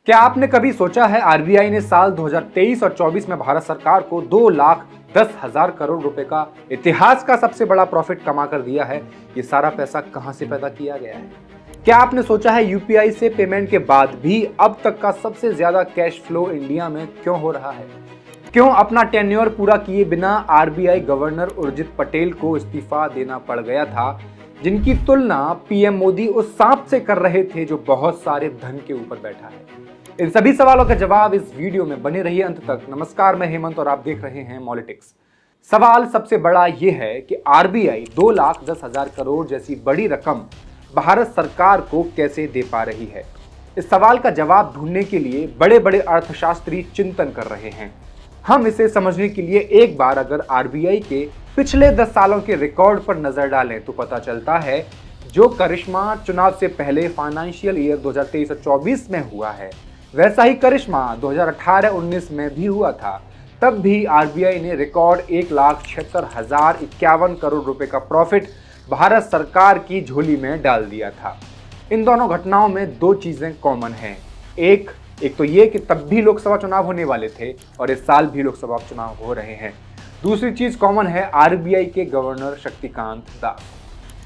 क्या आपने कभी सोचा है आरबीआई ने साल 2023 और 24 में भारत सरकार को 2,10,000 करोड़ रुपए का इतिहास का सबसे बड़ा प्रॉफिट कमा कर दिया है। ये सारा पैसा कहां से पैदा किया गया है? क्या आपने सोचा है यूपीआई से पेमेंट के बाद भी अब तक का सबसे ज्यादा कैश फ्लो इंडिया में क्यों हो रहा है? क्यों अपना टेन्योर पूरा किए बिना आरबीआई गवर्नर उर्जित पटेल को इस्तीफा देना पड़ गया था, जिनकी तुलना पीएम मोदी उस सांप से कर रहे थे जो बहुत सारे धन के ऊपर बैठा है? इन सभी सवालों का जवाब इस वीडियो में बने रहिए अंत तक। नमस्कार, मैं हेमंत और आप देख रहे हैं मॉलिटिक्स। सवाल सबसे बड़ा यह है कि आरबीआई 2,10,000 करोड़ जैसी बड़ी रकम भारत सरकार को कैसे दे पा रही है। इस सवाल का जवाब ढूंढने के लिए बड़े बड़े अर्थशास्त्री चिंतन कर रहे हैं। हम इसे समझने के लिए एक बार अगर आरबीआई के पिछले 10 सालों के रिकॉर्ड पर नजर डालें तो पता चलता है जो करिश्मा चुनाव से पहले फाइनेंशियल ईयर 2023 और 24 में हुआ है, वैसा ही करिश्मा 2018-19 में भी हुआ था। तब भी आरबीआई ने रिकॉर्ड 1,76,051 करोड़ रुपए का प्रॉफिट भारत सरकार की झोली में डाल दिया था। इन दोनों घटनाओं में दो चीजें कॉमन हैं। एक तो ये कि तब भी लोकसभा चुनाव होने वाले थे और इस साल भी लोकसभा चुनाव हो रहे हैं। दूसरी चीज कॉमन है आरबीआई के गवर्नर शक्तिकांत दास।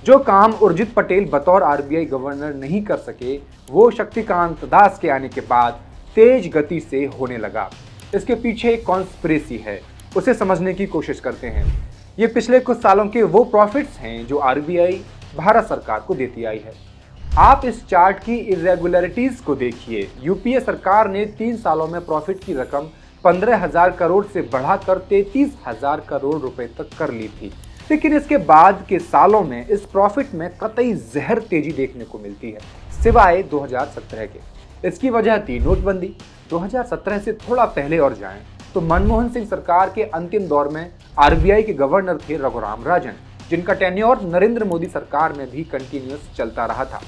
जो काम उर्जित पटेल बतौर आरबीआई गवर्नर नहीं कर सके, वो शक्तिकांत दास के आने के बाद तेज गति से होने लगा। इसके पीछे एक कॉन्स्पिरेसी है, उसे समझने की कोशिश करते हैं। ये पिछले कुछ सालों के वो प्रॉफिट्स हैं जो आरबीआई भारत सरकार को देती आई है। आप इस चार्ट की इरेगुलरिटीज को देखिए। यूपीए सरकार ने 3 सालों में प्रॉफिट की रकम 15,000 करोड़ से बढ़ाकर 33,000 करोड़ रुपए तक कर ली थी, लेकिन इसके बाद के सालों में इस प्रॉफिट में कतई जहर तेजी देखने को मिलती है, सिवाय 2017 के। इसकी वजह थी नोटबंदी। 2017 से थोड़ा पहले और जाएं तो मनमोहन सिंह सरकार के अंतिम दौर में आरबीआई के गवर्नर थे रघुराम राजन, जिनका टेन्योर नरेंद्र मोदी सरकार में भी कंटिन्यूअस चलता रहा था।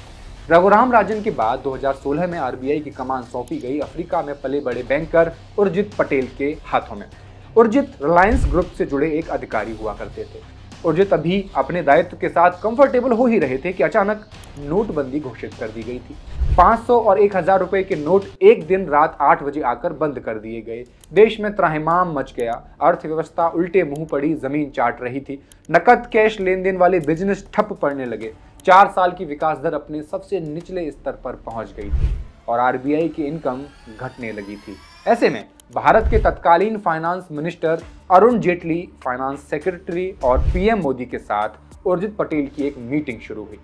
रघुराम राजन के बाद 2016 में आरबीआई की कमान सौंपी गई अफ्रीका में पले बड़े बैंकर उर्जित पटेल के हाथों में। उर्जित रिलायंस ग्रुप से जुड़े एक अधिकारी हुआ करते थे। उर्जित अभी अपने दायित्व के साथ कंफर्टेबल हो ही रहे थे कि अचानक नोटबंदी घोषित कर दी गई थी। 500 और 1,000 रुपए के नोट एक दिन रात 8 बजे आकर बंद कर दिए गए। देश में त्राहिमाम मच गया। अर्थव्यवस्था उल्टे मुंह पड़ी जमीन चाट रही थी। नकद कैश लेन देन वाले बिजनेस ठप पड़ने लगे। 4 साल की विकास दर अपने सबसे निचले स्तर पर पहुंच गई थी और आरबीआई की इनकम घटने लगी थी। ऐसे में भारत के तत्कालीन finance minister Arun Jaitley, finance secretary और पीएम मोदी के साथ उर्जित पटेल की एक मीटिंग शुरू हुई।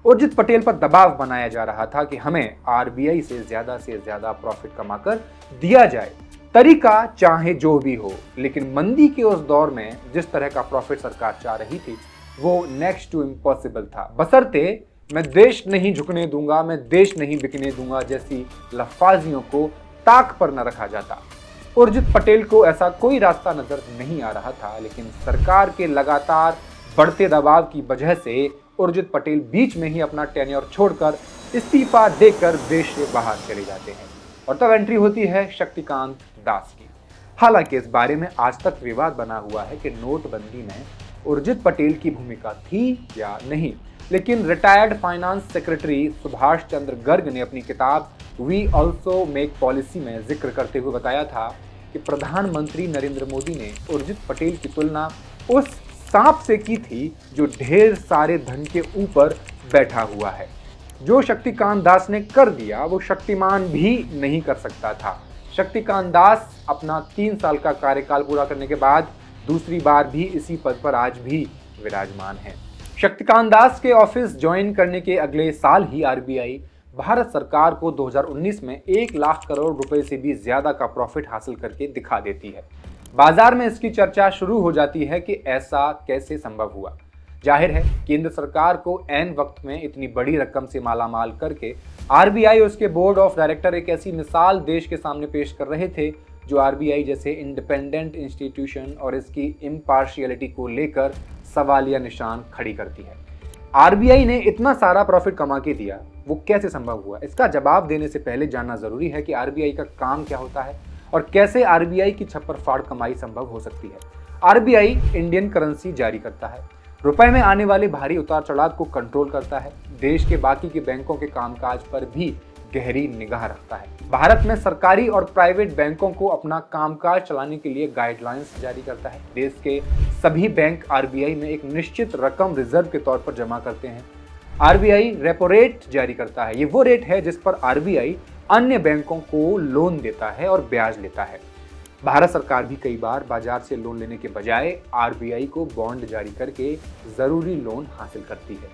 उर्जित पटेल पर दबाव बनाया जा रहा था कि हमें आरबीआई से ज्यादा प्रॉफिट कमाकर दिया जाए। तरीका चाहे जो भी हो, लेकिन मंदी के उस दौर में जिस तरह का प्रॉफिट सरकार चाह रही थी वो नेक्स्ट टू इम्पॉसिबल था। बशर्ते मैं देश नहीं झुकने दूंगा, मैं देश नहीं बिकने दूंगा जैसी लफ्फाजियों को ताक पर न रखा जाता। उर्जित पटेल को ऐसा कोई रास्ता नजर नहीं आ रहा था, लेकिन सरकार के लगातार बढ़ते दबाव की वजह से उर्जित पटेल बीच में ही अपना टेन्योर छोड़कर इस्तीफा देकर देश से बाहर चले जाते हैं और तब एंट्री होती है शक्तिकांत दास की। हालांकि इस बारे में आज तक विवाद बना हुआ है कि नोटबंदी में उर्जित पटेल की भूमिका थी या नहीं, लेकिन retired finance secretary Subhash Chandra Garg ने अपनी किताब वी ऑल्सो मेक पॉलिसी में जिक्र करते हुए बताया था कि प्रधानमंत्री नरेंद्र मोदी ने उर्जित पटेल की तुलना उस सांप से की थी जो ढेर सारे धन के ऊपर बैठा हुआ है। जो शक्तिकांत दास ने कर दिया वो शक्तिमान भी नहीं कर सकता था। शक्तिकांत दास अपना 3 साल का कार्यकाल पूरा करने के बाद दूसरी बार भी इसी पद पर आज भी विराजमान है। शक्तिकांत दास के ऑफिस ज्वाइन करने के अगले साल ही आरबीआई भारत सरकार को 2019 में 1,00,000 करोड़ रुपए से भी ज्यादा का प्रॉफिट हासिल करके दिखा देती है। बाजार में इसकी चर्चा शुरू हो जाती है कि ऐसा कैसे संभव हुआ। जाहिर है केंद्र सरकार को ऐन वक्त में इतनी बड़ी रकम से मालामाल करके आरबीआई और उसके बोर्ड ऑफ डायरेक्टर एक ऐसी मिसाल देश के सामने पेश कर रहे थे जो आरबीआई जैसे इंडिपेंडेंट इंस्टीट्यूशन और इसकी इम्पार्शियलिटी को लेकर सवालिया निशान खड़ी करती है। आरबीआई ने इतना सारा प्रॉफिट कमा के दिया, वो कैसे संभव हुआ? इसका जवाब देने से पहले जानना जरूरी है कि आरबीआई का काम क्या होता है और कैसे आरबीआई की छप्पर फाड़ कमाई संभव हो सकती है। आरबीआई इंडियन करेंसी जारी करता है, रुपए में आने वाले भारी उतार चढ़ाव को कंट्रोल करता है, देश के बाकी के बैंकों के कामकाज पर भी गहरी निगाह रखता है। भारत में सरकारी और प्राइवेट बैंकों को अपना कामकाज चलाने के लिए गाइडलाइंस जारी करता है। देश के सभी बैंक आरबीआई में एक निश्चित रकम रिजर्व के तौर पर जमा करते हैं। आरबीआई रेपो रेट जारी करता है। ये वो रेट है जिस पर आरबीआई अन्य बैंकों को लोन देता है और ब्याज लेता है। भारत सरकार भी कई बार बाजार से लोन लेने के बजाय आरबीआई को बॉन्ड जारी करके जरूरी लोन हासिल करती है।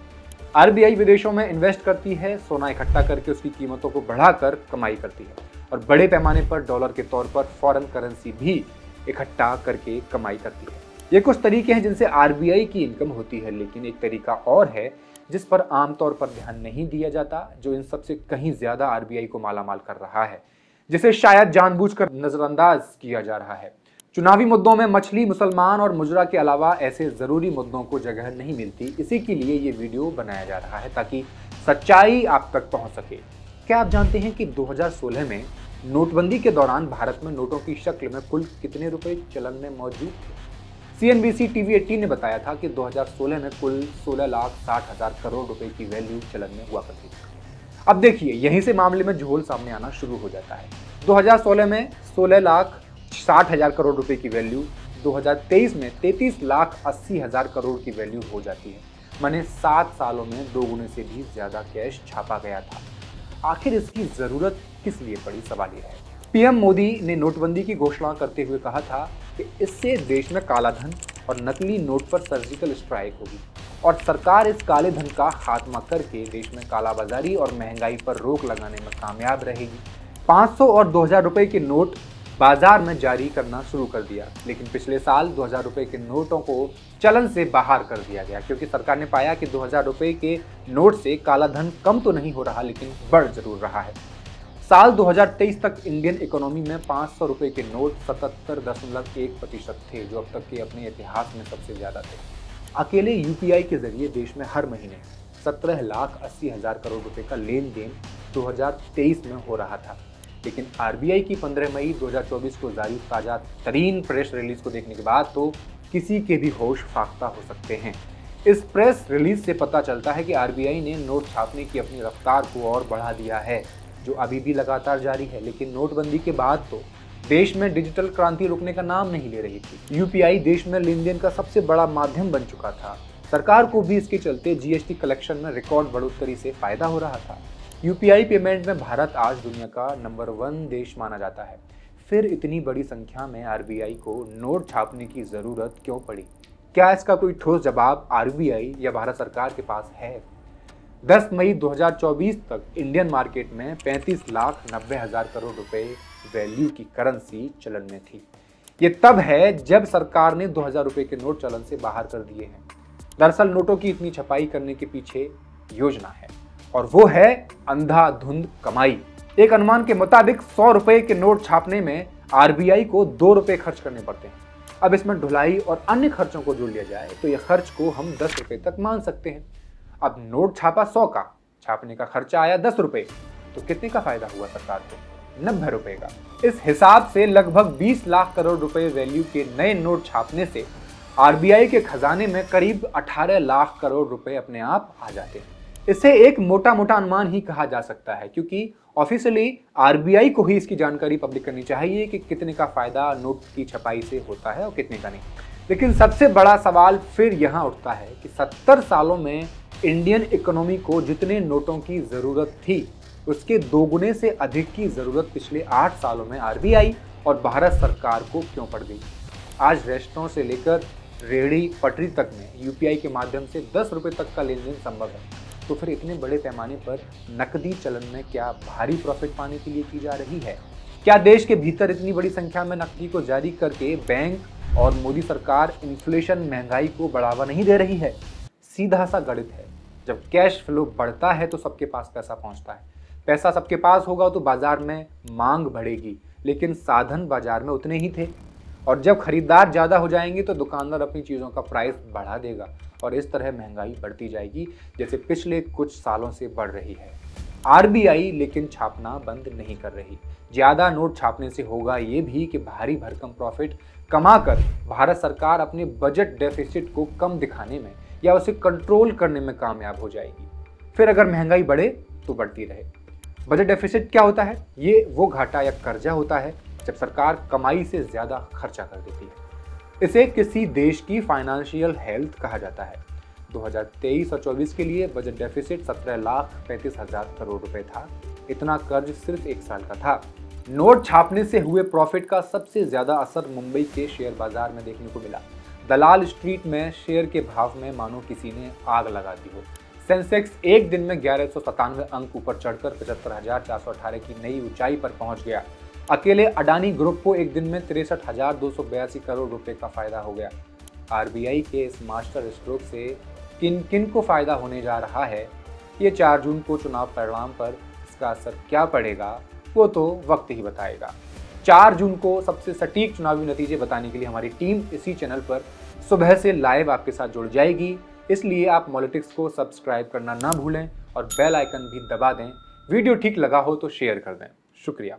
आरबीआई विदेशों में इन्वेस्ट करती है, सोना इकट्ठा करके उसकी कीमतों को बढ़ाकर कमाई करती है और बड़े पैमाने पर डॉलर के तौर पर फॉरेन करेंसी भी इकट्ठा करके कमाई करती है। ये कुछ तरीके हैं जिनसे आरबीआई की इनकम होती है, लेकिन एक तरीका और है जिस पर आमतौर पर ध्यान नहीं दिया जाता, जो इन सबसे कहीं ज्यादा आरबीआई को मालामाल कर रहा है, जिसे शायद जानबूझकर नजरअंदाज किया जा रहा है। चुनावी मुद्दों में मछली, मुसलमान और मुजरा के अलावा ऐसे जरूरी मुद्दों को जगह नहीं मिलती। इसी के लिए ये वीडियो बनाया जा रहा है ताकि सच्चाई आप तक पहुंच सके। क्या आप जानते हैं कि 2016 में नोटबंदी के दौरान भारत में नोटों की शक्ल में कुल कितने रुपए चलन में मौजूद थे? CNBC TV 18 ने बताया था कि 2016 में कुल 16,60,000 करोड़ रुपए की वैल्यू चलन में हुआ करती थी। अब देखिए, यहीं से मामले में झोल सामने आना शुरू हो जाता है। 2016 में 16,60,000 करोड़ रुपए की वैल्यू 2023 में 33,80,000 करोड़ की वैल्यू हो जाती है। माने 7 सालों में 2 गुने से भी ज्यादा कैश छापा गया था। आखिर इसकी जरूरत किस लिए पड़ी, सवाल यह है। पीएम मोदी ने नोटबंदी की घोषणा करते हुए कहा था कि इससे देश में कालाधन और नकली नोट पर सर्जिकल स्ट्राइक होगी और सरकार इस काले धन का खात्मा करके देश में कालाबाजारी और महंगाई पर रोक लगाने में कामयाब रहेगी। 500 और 2000 रुपए के नोट बाजार में जारी करना शुरू कर दिया, लेकिन पिछले साल 2000 रुपए के नोटों को चलन से बाहर कर दिया गया, क्योंकि सरकार ने पाया कि 2000 रुपए के नोट से कालाधन कम तो नहीं हो रहा, लेकिन बढ़ जरूर रहा है। साल 2023 तक इंडियन इकोनॉमी में 500 रुपए के नोट 77.1% थे, जो अब तक के अपने इतिहास में सबसे ज्यादा थे। अकेले यूपीआई के जरिए देश में हर महीने 17,80,000 करोड़ रुपए का लेन देन 2023 में हो रहा था। लेकिन आरबीआई की 15 मई 2024 को जारी ताजा तरीन प्रेस रिलीज को देखने के बाद तो किसी के भी होश फाख्ता हो सकते हैं। इस प्रेस रिलीज से पता चलता है कि आरबीआई ने नोट छापने की अपनी रफ्तार को और बढ़ा दिया है, जो अभी भी लगातार जारी है। लेकिन नोटबंदी के बाद तो देश में डिजिटल क्रांति रुकने का नाम नहीं ले रही थी। यूपीआई देश में लेन देन का सबसे बड़ा माध्यम बन चुका था। सरकार को भी इसके चलते जीएसटी कलेक्शन में रिकॉर्ड बढ़ोतरी से फायदा हो रहा था। यूपीआई पेमेंट में भारत आज दुनिया का नंबर 1 देश माना जाता है। फिर इतनी बड़ी संख्या में आरबीआई को नोट छापने की जरूरत क्यों पड़ी? क्या इसका कोई ठोस जवाब आरबीआई या भारत सरकार के पास है? 10 मई 2024 तक इंडियन मार्केट में 35,90,000 करोड़ रुपए वैल्यू की करेंसी चलन में थी। ये तब है जब सरकार ने 2000 रुपए के नोट चलन से बाहर कर दिए हैं। दरअसल नोटों की इतनी छपाई करने के पीछे योजना है, और वो है अंधाधुंध कमाई। एक अनुमान के मुताबिक 100 रुपए के नोट छापने में आरबीआई को 2 रुपए खर्च करने पड़ते हैं। अब इसमें ढुलाई और अन्य खर्चों को जोड़ लिया जाए तो यह खर्च को हम 10 रुपए तक मान सकते हैं। अब नोट छापा 100 का, छापने का खर्चा आया 10 रुपए, तो कितने का फायदा हुआ सरकार को? 90 रुपए का। इस हिसाब से लगभग 20 लाख करोड़ रुपए वैल्यू के नए नोट छापने से आरबीआई के खजाने में करीब 18 लाख करोड़ रुपए अपने आप आ जाते हैं। इसे एक मोटा मोटा अनुमान ही कहा जा सकता है, क्योंकि ऑफिशियली आरबीआई को ही इसकी जानकारी पब्लिक करनी चाहिए कि कितने का फायदा नोट की छपाई से होता है और कितने का नहीं। लेकिन सबसे बड़ा सवाल फिर यहाँ उठता है कि 70 सालों में इंडियन इकोनॉमी को जितने नोटों की जरूरत थी, उसके 2 गुने से अधिक की जरूरत पिछले 8 सालों में आरबीआई और भारत सरकार को क्यों पड़ गई? आज रेस्टोरेंट से लेकर रेहड़ी पटरी तक में यूपीआई के माध्यम से 10 रुपए तक का लेन देन संभव है। तो फिर इतने बड़े पैमाने पर नकदी चलन में क्या भारी प्रॉफिट पाने के लिए की जा रही है? क्या देश के भीतर इतनी बड़ी संख्या में नकदी को जारी करके बैंक और मोदी सरकार इन्फ्लेशन, महंगाई को बढ़ावा नहीं दे रही है? सीधा सा गणित है। जब कैश फ्लो बढ़ता है तो सबके पास पैसा पहुंचता है। पैसा सबके पास होगा तो बाजार में मांग बढ़ेगी, लेकिन साधन बाजार में उतने ही थे। और जब खरीदार ज़्यादा हो जाएंगे तो दुकानदार अपनी चीज़ों का प्राइस बढ़ा देगा और इस तरह महंगाई बढ़ती जाएगी, जैसे पिछले कुछ सालों से बढ़ रही है। आरबीआई लेकिन छापना बंद नहीं कर रही। ज़्यादा नोट छापने से होगा ये भी कि भारी भरकम प्रॉफिट कमाकर भारत सरकार अपने बजट डेफिसिट को कम दिखाने में या उसे कंट्रोल करने में कामयाब हो जाएगी। फिर अगर महंगाई बढ़े तो बढ़ती रहे। बजट डेफिसिट क्या होता है? ये वो घाटा या कर्जा होता है जब सरकार कमाई से ज्यादा खर्चा कर देती है। इसे किसी देश की फाइनेंशियल हेल्थ कहा जाता है। 2023 और 24 के लिए बजट डेफिसिट 17,35,000 करोड़ रुपए था। इतना कर्ज सिर्फ एक साल का था। नोट छापने से हुए प्रॉफिट का सबसे ज्यादा असर मुंबई के शेयर बाजार में देखने को मिला। दलाल स्ट्रीट में शेयर के भाव में मानो किसी ने आग लगा दी हो। सेंसेक्स एक दिन में 1197 अंक ऊपर चढ़कर 75,418 की नई ऊंचाई पर पहुंच गया। अकेले अडानी ग्रुप को एक दिन में 63,282 करोड़ रुपए का फायदा हो गया। आरबीआई के इस मास्टर स्ट्रोक से किन किन को फायदा होने जा रहा है, ये 4 जून को चुनाव परिणाम पर इसका असर क्या पड़ेगा, वो तो वक्त ही बताएगा। 4 जून को सबसे सटीक चुनावी नतीजे बताने के लिए हमारी टीम इसी चैनल पर सुबह से लाइव आपके साथ जुड़ जाएगी। इसलिए आप मॉलिटिक्स को सब्सक्राइब करना ना भूलें और बेल आइकन भी दबा दें। वीडियो ठीक लगा हो तो शेयर कर दें। शुक्रिया।